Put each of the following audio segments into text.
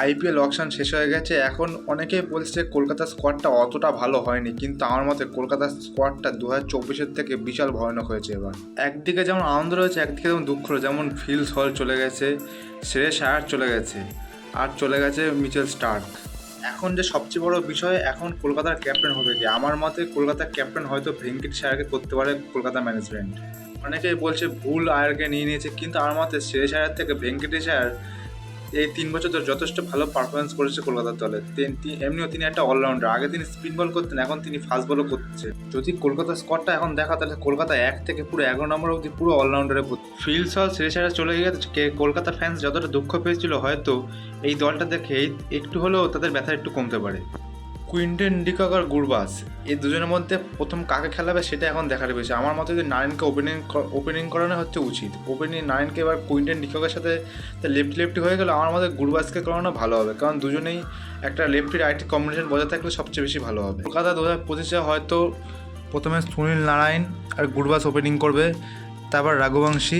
IPL auction শেষ হয়ে গেছে। এখন অনেকেই বলছে কলকাতার স্কোয়াডটা অতটা ভালো হয়নি, কিন্তু আমার মতে কলকাতার স্কোয়াডটা 2024-এর থেকে বিশাল ভয়ানক হয়েছে এবার। একদিকে যেমন আনন্দ রয়েছে, একদিকে যেমন দুঃখ রয়েছে। যেমন ফিল হল চলে গেছে, শ্রেয়স আয়ার চলে গেছে, আর চলে গেছে মিচেল স্টার্ক। এখন যে সবচেয়ে বড় বিষয়, এখন কলকাতার ক্যাপ্টেন হবে কি? আমার মতে কলকাতার ক্যাপ্টেন হয়তো ভেঙ্কটেশ আয়ারকে করতে পারে কলকাতা ম্যানেজমেন্ট। অনেকেই বলছে ভুল আয়ারকে নিয়ে নিয়েছে, কিন্তু আমার মতে শ্রেয়স আয়ার থেকে ভেঙ্কটেশ আয়ার এই 3 বছর ধরে যথেষ্ট ভালো পারফরমেন্স করেছে কলকাতার দলে। এমনিও তিনি একটা অলরাউন্ডার। আগে তিনি স্পিন বল করতেন, এখন তিনি ফাস্ট বলও করছে। যদি কলকাতার স্কোয়াডটা এখন দেখা, তাহলে কলকাতা 1 থেকে পুরো 11 নম্বর অবধি পুরো অলরাউন্ডারে ভর্তি। ফিল্ড সল শেষে চলে গিয়ে কলকাতা ফ্যান্স যতটা দুঃখ পেয়েছিল, হয়তো এই দলটা দেখে একটু হলেও তাদের ব্যথা একটু কমতে পারে। কুইন্টেন ডিকক আর গুরবাস, এই দুজনের মধ্যে প্রথম কাকে খেলাবে সেটা এখন দেখার বিষয়। আমার মতে যদি নারায়ণকে ওপেনিং করানো হচ্ছে উচিত। নারায়ণকে এবার কুইন্টেন ডিককের সাথে লেফটি হয়ে গেলে আমার মতে গুরবাসকে করানো ভালো হবে, কারণ দুজনেই একটা লেফটি রাইটি কম্বিনেশন বজায় থাকলে সবচেয়ে বেশি ভালো হবে। কলকাতা 2025-এ হয়তো প্রথমে সুনীল নারায়ণ আর গুরবাস ওপেনিং করবে, তারপর রঘুবংশী,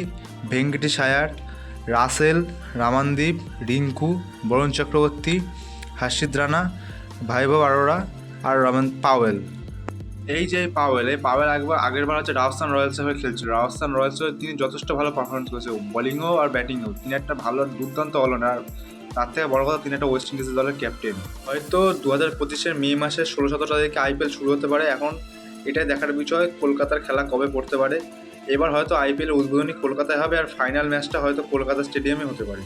ভেঙ্কটেশ আয়ার, রাসেল, রামানদীপ, রিঙ্কু, বরুণ চক্রবর্তী, হার্ষিদ রানা, ভাইভব আরোরা আর পাওয়েল। এই পাওয়েল আগের বার হচ্ছে রাজস্থান রয়্যালস হয়ে খেলছিল। রাজস্থান রয়্যালস হয়ে তিনি যথেষ্ট ভালো পারফরমেন্স করেছে, বোলিংও আর ব্যাটিংও। তিনি একটা ভালো দুর্দান্ত অলরাউন্ডার। তার থেকে বড় কথা, তিনি একটা ওয়েস্ট ইন্ডিজ দলের ক্যাপ্টেন। হয়তো 2025-এর মে মাসের 16-17 তারিখে আইপিএল শুরু হতে পারে। এখন এটাই দেখার বিষয় কলকাতার খেলা কবে পড়তে পারে। এবার হয়তো আইপিএল উদ্বোধনী কলকাতায় হবে, আর ফাইনাল ম্যাচটা হয়তো কলকাতা স্টেডিয়ামে হতে পারে।